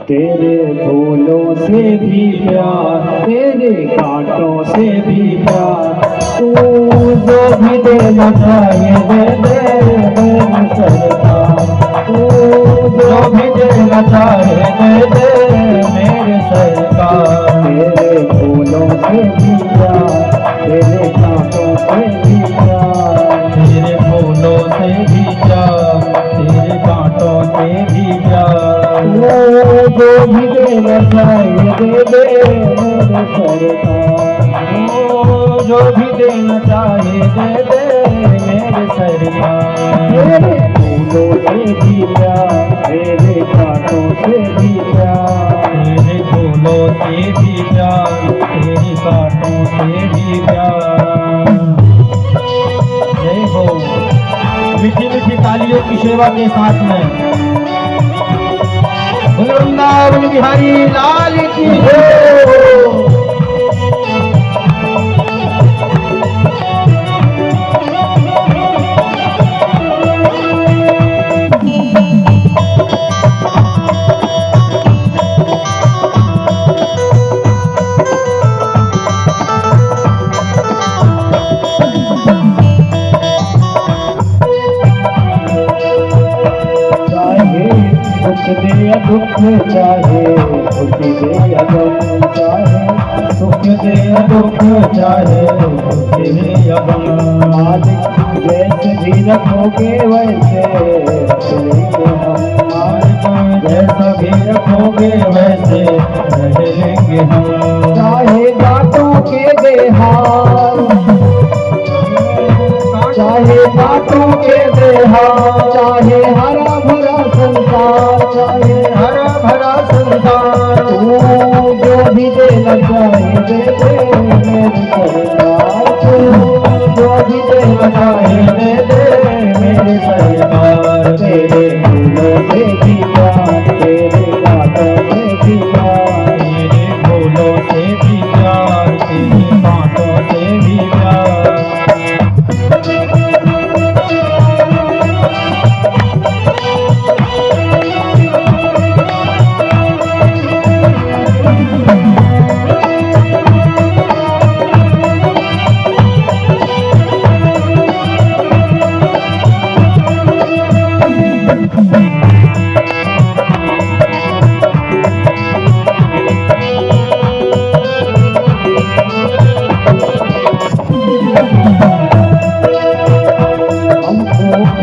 तेरे फूलों से भी प्यार, तेरे कांटों से भी प्यार, तू जो भी देना चाहिए दे दे मेरी सरकार। तू जो भी देना चाहे दे दे मेरे सरकार। तेरे फूलों से भी प्यार, तेरे कांटों से भी प्यार, तेरे फूलों से भी प्यार, तेरे कांटों से भी प्यार। जो भी देना चाहिए दे दे मेरे सरकार। जो भी देना चाहिए दे दे मेरे सरकार। तेरे फूलों से भी प्यार, तेरे कांटों से भी प्यार, तेरे फूलों से भी प्यार, तेरे कांटों से भी प्यार। जय हो। मीठी मीठी तालियों की सेवा के साथ में वृंदावन बिहारी लाल की जय। सुख दे या दुख चाहे, खुशी दे या गम चाहे, सुख दे या दुख चाहे, खुशी दे या गम। मालिक जैसे भी रखोगे वैसे रहेंगे हम। मालिक जैसा भी रखोगे वैसे रहेंगे हम। चाहे बातों के बेहाल, चाहे बातों के बेहाल, चाहे हरा भरा संसार, चाहे हरा भरा संसार, तू जो भी देना चाहिए दे दे मेरी सरकार। तू जो भी देना चाहिए दे दे मेरी सरकार। तेरे फूलों से भी प्यार, तेरे कांटों से भी प्यार, तेरे फूलों से भी प्यार, तेरे कांटों से भी प्यार।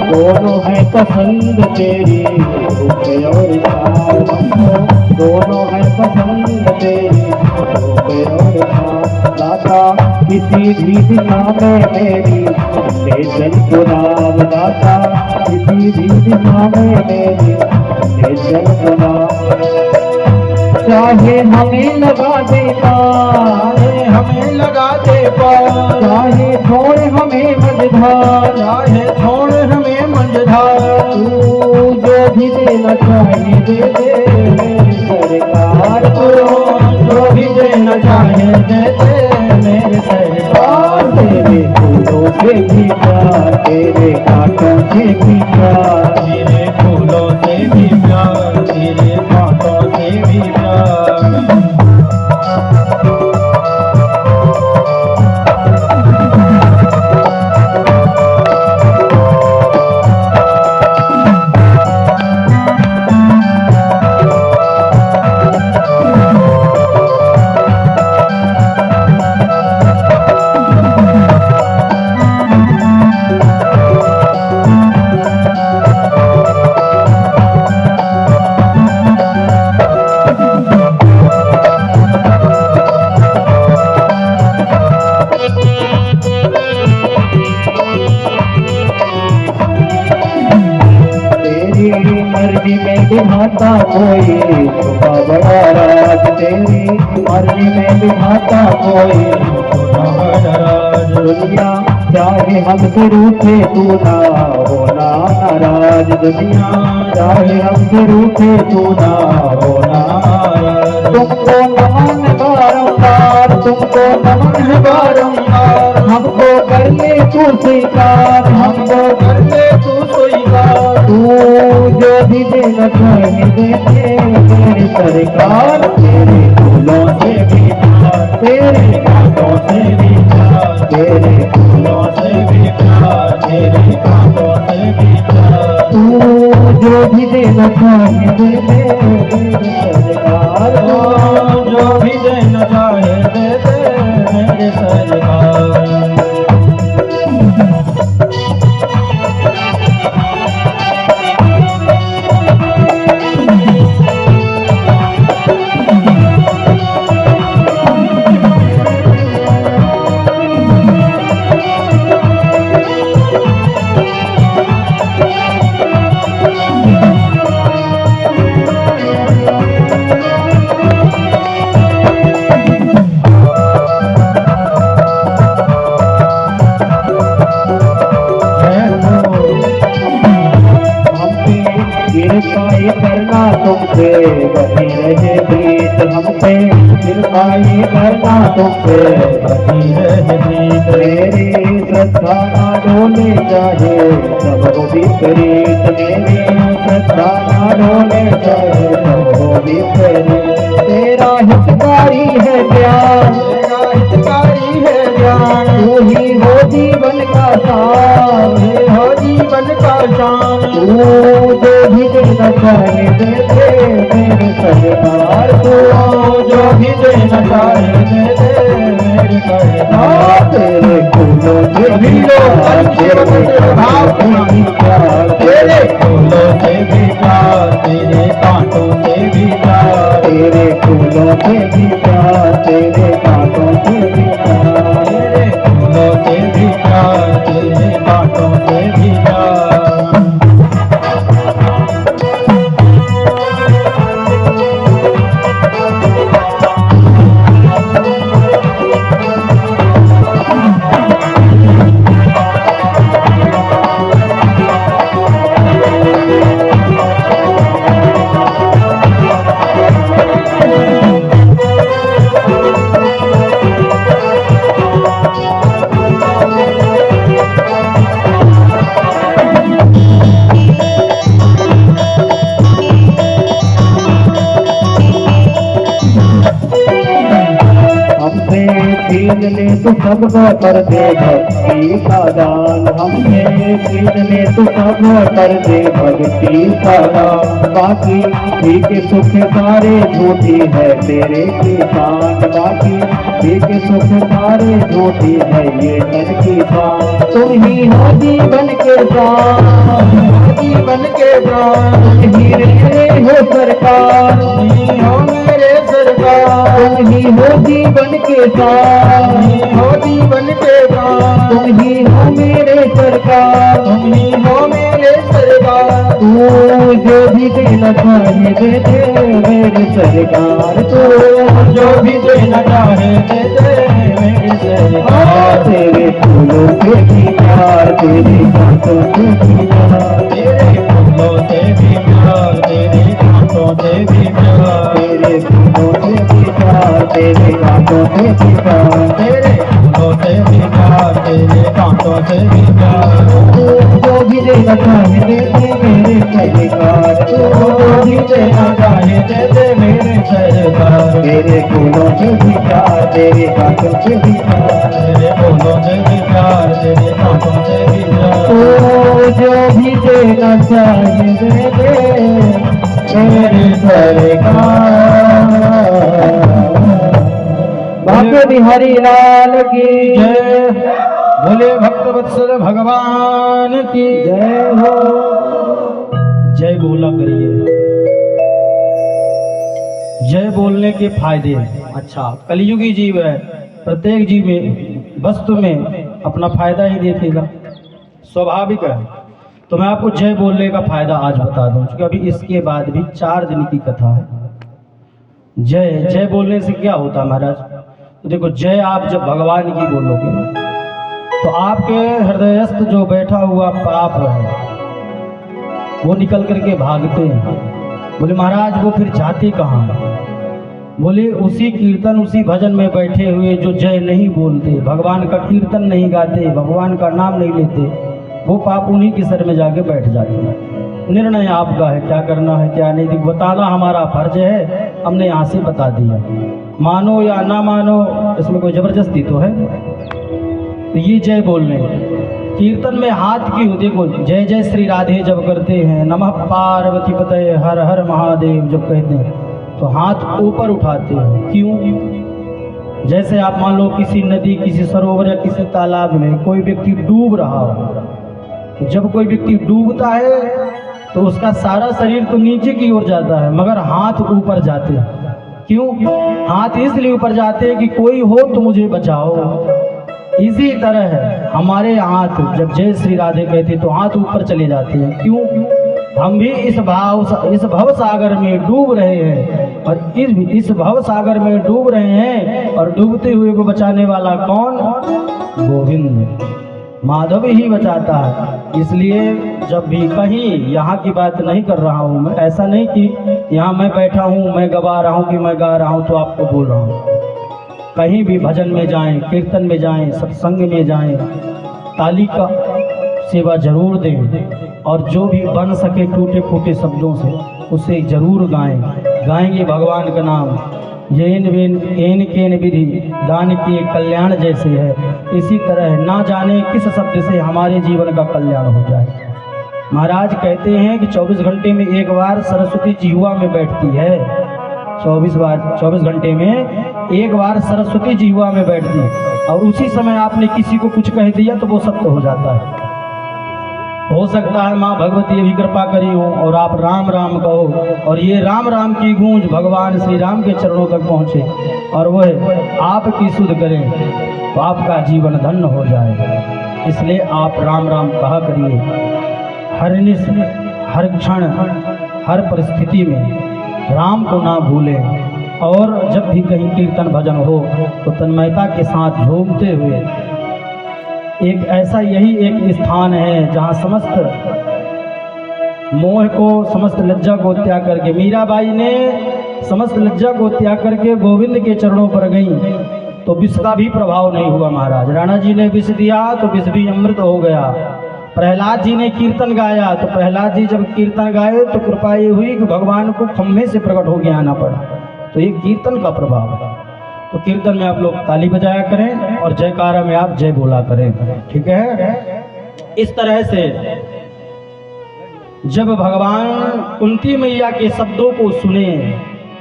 दोनों है पसंद तेरी रूप और चाल, हमको दोनों है पसंद तेरी रूप और चाल। दाता किसी भी दिशा में मेरी ले चल गुलाब, दाता किसी भी दिशा में मेरी ले चल गुलाब। चाहे हमें लगा दे पार, हमें लगा दे पार, चाहे छोड़ हमें मझधार, चाहे छोड़ हमें मझधार, तू जो भी देना चाहिए दे दे मेरी सरकार। तू जो भी देना चाहिए दे दे मेरी सरकार। तेरे फूलों से भी प्यार, तेरे कांटों से भी प्यार, तेरे फूलों से भी प्यार, तेरे कांटों से भी प्यार। मर्जी में बिहाता कोई छोटा बड़ा राज, तेरी मर्जी में बिहाता कोई छोटा बड़ा राज। दुनिया चाहे हमसे रूठे तू ना होना नाराज, दुनिया चाहे हमसे रूठे तू ना होना नाराज। तुमको नमन बारंबार, तुमको नमन बारंबार, हमको कर कर ले तू स्वीकार, हमको कर ले तू स्वीकार। तू जो भी देना चाहे दे दे मेरी सरकार। तेरे फूलों से भी प्यार, तेरे कांटों से भी प्यार, तेरे फूलों से भी प्यार, तेरे कांटों से भी प्यार। तू जो भी देना चाहे दे दे मेरी सरकार। जो भी देना चाहे दे दे मेरी सरकार। कृपाएं करना तुमसे बनी रहे प्रीत हमसे, कृपाएं करना तुमसे बनी रहे प्रीत। मेरी श्रद्धा ना डोले चाहे सब हो विपरीत, मेरी श्रद्धा ना डोले चाहे सब हो विपरीत। तेरा हितकारी है प्यार, तेरा हितकारी है ज्ञान, तू ही हो जीवन का सार, हो जीवन का शान। तू जो भी देना चाहे दे दे मेरे सरकार। तू जो भी देना चाहे दे दे मेरे सरकार। तेरे फूलों से भी प्यार, तेरे कांटों से भी प्यार, तेरे फूलों से भी प्यार, तेरे कांटों से भी प्यार, तेरे फूलों से भी प्यार, तेरे कांटों से भी प्यार, तेरे फूलों से भी प्यार, तेरे कांटों से भी प्यार। छीन ले तू सब कर दे भक्ति का दान, हमसे छीन ले तू सब कर दे भक्ति का दान। बाकी ठीक सुख सारे झूठी है तेरे की शान, बाकी ठीक सुख सारे झूठी है ये तन की शान। तुम ही हो जीवन के प्राण, जीवन के प्राण, तुम ही मेरे हो सरकार, तुम ही हो मेरे सरकार। तुम ही हो जीवन के प्राण, हो जीवन के प्राण, तुम ही हो मेरे सरकार, तुम ही हो मेरे सरकार। तू जो भी देना चाहे दे दे मेरे सरकार। तू जो भी देना चाहे दे दे मेरे सरकार। तेरे फूलों से भी प्यार, तेरे कांटों से भी प्यार, तेरे फूलों से भी प्यार, तेरे कांटों से भी प्यार, तेरे फूलों से भी प्यार, तेरे कांटों से भी प्यार, तेरे फूलों से भी प्यार, तेरे कांटों से भी प्यार। जो भी देना चाहे दे दे मेरे सरकार। जो भी देना चाहे दे दे मेरे सरकार। तेरे फूलों से भी प्यार, तेरे कांटों से भी प्यार, तेरे फूलों से भी प्यार, तेरे कांटों से भी प्यार। जो भी देना चाहे दे दे मेरे सरकार। बांके बिहारी लाल की जय, बोले भक्त वत्सल भगवान की जय हो। जय बोला करिए। जय बोलने के फायदे। अच्छा, कलियुगी जीव है, प्रत्येक जीव में वस्तु में अपना फायदा ही देखेगा, स्वाभाविक है। तो मैं आपको जय बोलने का फायदा आज बता दूं, क्योंकि अभी इसके बाद भी 4 दिन की कथा है। जय जय बोलने से क्या होता है महाराज? तो देखो, जय आप जब भगवान की बोलोगे तो आपके हृदयस्थ जो बैठा हुआ पाप है वो निकल करके भागते हैं। बोले महाराज वो फिर जाते कहाँ हैं? बोले उसी कीर्तन उसी भजन में बैठे हुए जो जय नहीं बोलते, भगवान का कीर्तन नहीं गाते, भगवान का नाम नहीं लेते, वो पाप उन्हीं के सर में जाके बैठ जाते हैं। निर्णय आपका है, क्या करना है क्या नहीं, बताना हमारा फर्ज है, हमने यहाँ से बता दिया। मानो या ना मानो, इसमें कोई जबरदस्ती तो है। तो ये जय बोलने कीर्तन में हाथ क्यों, देखो जय जय श्री राधे जब करते हैं, नमः पार्वती पतये हर हर महादेव जब कहते हैं तो हाथ ऊपर उठाते हैं। क्यों? जैसे आप मान लो किसी नदी, किसी सरोवर या किसी तालाब में कोई व्यक्ति डूब रहा हो, जब कोई व्यक्ति डूबता है तो उसका सारा शरीर तो नीचे की ओर जाता है, मगर हाथ ऊपर जाते हैं। क्यों? हाथ इसलिए ऊपर जाते हैं कि कोई हो तो मुझे बचाओ। इसी तरह है हमारे हाथ, जब जय श्री राधे कहते तो हाथ ऊपर चले जाते हैं। क्यों? हम भी इस भव सागर में डूब रहे हैं, और इस भव सागर में डूब रहे हैं, और डूबते हुए को बचाने वाला कौन? गोविंद, माधव ही बचाता है। इसलिए जब भी कहीं, यहाँ की बात नहीं कर रहा हूँ मैं, ऐसा नहीं कि यहाँ मैं बैठा हूँ मैं गवा रहा हूँ कि मैं गा रहा हूँ तो आपको बोल रहा हूँ। कहीं भी भजन में जाएं, कीर्तन में जाएं, सत्संग में जाएं, ताली का सेवा जरूर दें, और जो भी बन सके टूटे फूटे शब्दों से उसे जरूर गाएं। गाएंगे भगवान का नाम। येन केन विधि दान किए कल्याण जैसे है, इसी तरह ना जाने किस शब्द से हमारे जीवन का कल्याण हो जाए। महाराज कहते हैं कि 24 घंटे में एक बार सरस्वती जिह्वा में बैठती है। 24 घंटे में एक बार सरस्वती जिह्वा में बैठती है, और उसी समय आपने किसी को कुछ कह दिया तो वो सत्य हो जाता है। हो सकता है माँ भगवती अभी कृपा करी हो और आप राम राम कहो, और ये राम राम की गूंज भगवान श्री राम के चरणों तक पहुँचे, और वह आपकी सुध करें तो आपका जीवन धन्य हो जाएगा। इसलिए आप राम राम कहा करिए, हर निश, हर क्षण, हर परिस्थिति में राम को ना भूलें। और जब भी कहीं कीर्तन भजन हो तो तन्मयता के साथ झूमते हुए, एक ऐसा यही एक स्थान है जहाँ समस्त मोह को, समस्त लज्जा को त्याग करके, मीराबाई ने समस्त लज्जा को त्याग करके गोविंद के चरणों पर गई तो विष का भी प्रभाव नहीं हुआ। महाराज राणा जी ने विष दिया तो विष भी अमृत हो गया। प्रहलाद जी ने कीर्तन गाया तो प्रहलाद जी जब कीर्तन गाए तो कृपा ये हुई कि भगवान को खम्भे से प्रकट होकर आना पड़ा। तो ये कीर्तन का प्रभाव है। तो कीर्तन में आप लोग ताली बजाया करें और जयकारा में आप जय बोला करें, ठीक है। इस तरह से जब भगवान कुंती मैया के शब्दों को सुने,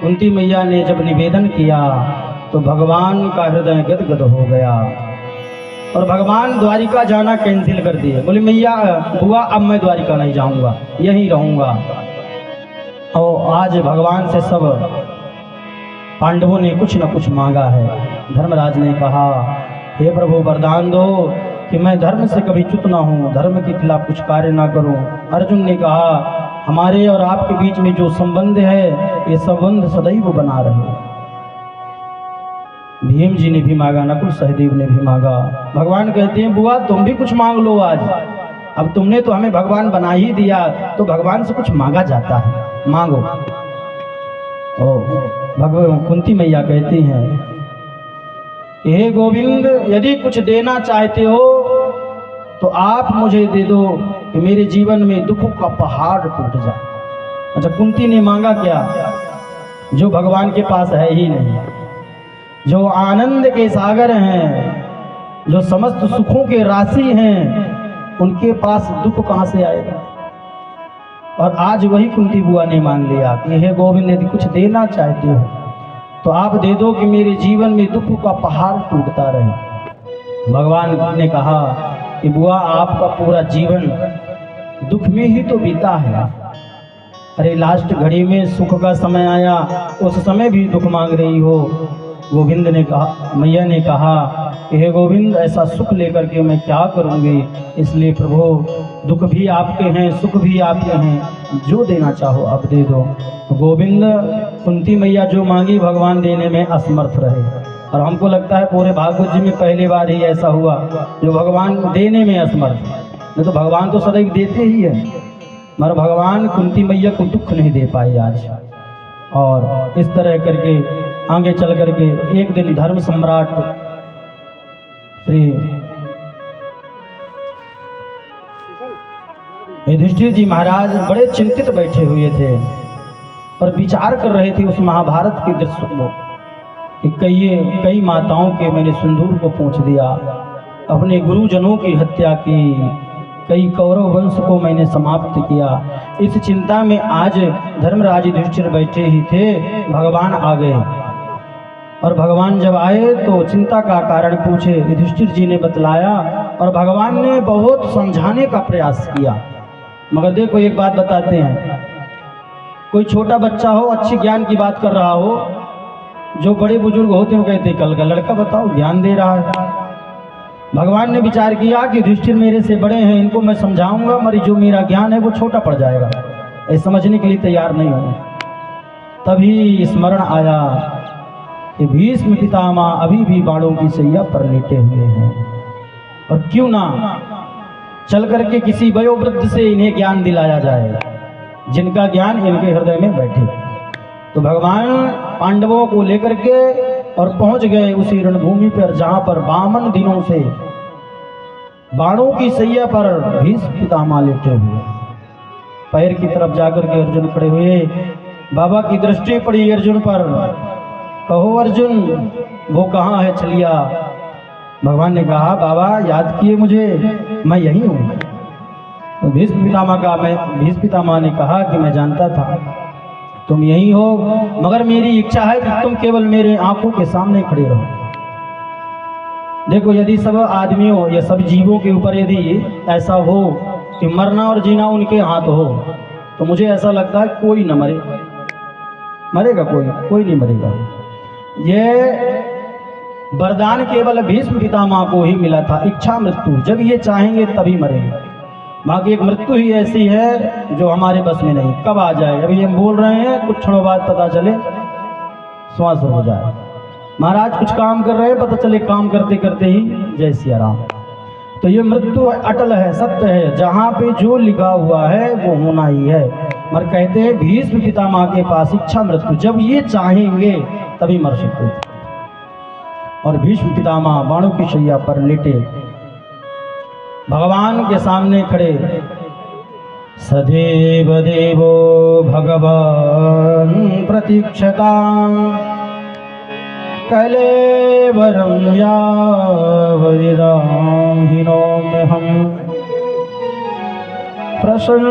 कुंती मैया ने जब निवेदन किया तो भगवान का हृदय गदगद हो गया और भगवान द्वारिका जाना कैंसिल कर दिए। बोले मैया बुआ अब मैं द्वारिका नहीं जाऊंगा, यहीं रहूंगा। और आज भगवान से सब पांडवों ने कुछ न कुछ मांगा है। धर्मराज ने कहा हे प्रभु वरदान दो कि मैं धर्म से कभी च्युत ना हूँ, धर्म के खिलाफ कुछ कार्य ना करूँ। अर्जुन ने कहा हमारे और आपके बीच में जो संबंध है ये संबंध सदैव बना रहे। भीम जी ने भी मांगा, नकुल सहदेव ने भी मांगा। भगवान कहते हैं बुआ तुम भी कुछ मांग लो आज, अब तुमने तो हमें भगवान बना ही दिया तो भगवान से कुछ मांगा जाता है, मांगो। ओ भगवान कुंती मैया कहती हैं हे गोविंद यदि कुछ देना चाहते हो तो आप मुझे दे दो कि मेरे जीवन में दुखों का पहाड़ टूट जाए। अच्छा कुंती ने मांगा क्या? जो भगवान के पास है ही नहीं, जो आनंद के सागर हैं, जो समस्त सुखों के राशि हैं, उनके पास दुख कहाँ से आएगा? और आज वही कुंती बुआ ने मांग लिया कि हे गोविंद यदि कुछ देना चाहते हो तो आप दे दो कि मेरे जीवन में दुख का पहाड़ टूटता रहे। भगवान ने कहा कि बुआ आपका पूरा जीवन दुख में ही तो बीता है। अरे लास्ट घड़ी में सुख का समय आया, उस समय भी दुख मांग रही हो। गोविंद ने कहा, मैया ने कहा कि हे गोविंद ऐसा सुख लेकर के मैं क्या करूँगी, इसलिए प्रभु दुख भी आपके हैं सुख भी आपके हैं, जो देना चाहो आप दे दो। तो गोविंद कुंती मैया जो मांगी भगवान देने में असमर्थ रहे। और हमको लगता है पूरे भागवत जी में पहली बार ही ऐसा हुआ जो भगवान देने में असमर्थ। नहीं तो भगवान तो सदैव देते ही है, मगर भगवान कुंती मैया को दुख नहीं दे पाए आज। और इस तरह करके आगे चल करके एक दिन धर्म सम्राट श्री युधिष्ठिर जी महाराज बड़े चिंतित बैठे हुए थे और विचार कर रहे थे उस महाभारत के दृश्य को कि कई माताओं के मैंने सिंदूर को पोंछ दिया, अपने गुरुजनों की हत्या की, कई कौरव वंश को मैंने समाप्त किया। इस चिंता में आज धर्मराज युधिष्ठिर बैठे ही थे, भगवान आ गए और भगवान जब आए तो चिंता का कारण पूछे। युधिष्ठिर जी ने बतलाया और भगवान ने बहुत समझाने का प्रयास किया। मगर देखो एक बात बताते हैं, कोई छोटा बच्चा हो अच्छी ज्ञान की बात कर रहा हो, जो बड़े बुजुर्ग होते हैं वो कहते कल का लड़का बताओ ज्ञान दे रहा है। भगवान ने विचार किया कि युधिष्ठिर मेरे से बड़े हैं, इनको मैं समझाऊंगा मगर जो मेरा ज्ञान है वो छोटा पड़ जाएगा, ये समझने के लिए तैयार नहीं हो। तभी स्मरण आया कि भीष्म पितामह अभी भी बाणों की सैया पर लेटे हुए हैं और क्यों ना चल करके किसी वयोवृद्ध से इन्हें ज्ञान दिलाया जाए, जिनका ज्ञान इनके हृदय में बैठे। तो भगवान पांडवों को लेकर के और पहुंच गए उसी रणभूमि पर जहां पर 52 दिनों से बाणों की सैया पर भीष्म पितामह लेटे हुए। पैर की तरफ जाकर के अर्जुन खड़े हुए, बाबा की दृष्टि पड़ी अर्जुन पर, कहो अर्जुन वो कहाँ है छलिया। भगवान ने कहा बाबा याद किए मुझे, मैं यही हूँ। तो भीष्म पितामह ने कहा कि मैं जानता था तुम यही हो, मगर मेरी इच्छा है कि तुम केवल मेरे आंखों के सामने खड़े रहो। देखो यदि सब आदमियों या सब जीवों के ऊपर यदि ऐसा हो कि मरना और जीना उनके हाथ हो, तो मुझे ऐसा लगता है कोई न मरेगा, कोई नहीं मरेगा। ये वरदान केवल भीष्म पितामह को ही मिला था, इच्छा मृत्यु, जब ये चाहेंगे तभी मरेंगे। बाकी एक मृत्यु ही ऐसी है जो हमारे बस में नहीं, कब आ जाए। अभी हम बोल रहे हैं कुछ क्षणों बाद पता चले श्वास हो जाए। महाराज कुछ काम कर रहे हैं, पता चले काम करते करते ही जय सिया राम। तो ये मृत्यु अटल है, सत्य है, जहाँ पे जो लिखा हुआ है वो होना ही है। मगर कहते हैं भीष्म पितामह के पास इच्छा मृत्यु, जब ये चाहेंगे तभी मर सकते थे। और भीष्म पितामह बाणों की शैया पर लेटे भगवान के सामने खड़े, सदैव देवो भगवान प्रतीक्षतां कलेवरं यावदिदां हिनोम्यहम् प्रसन्न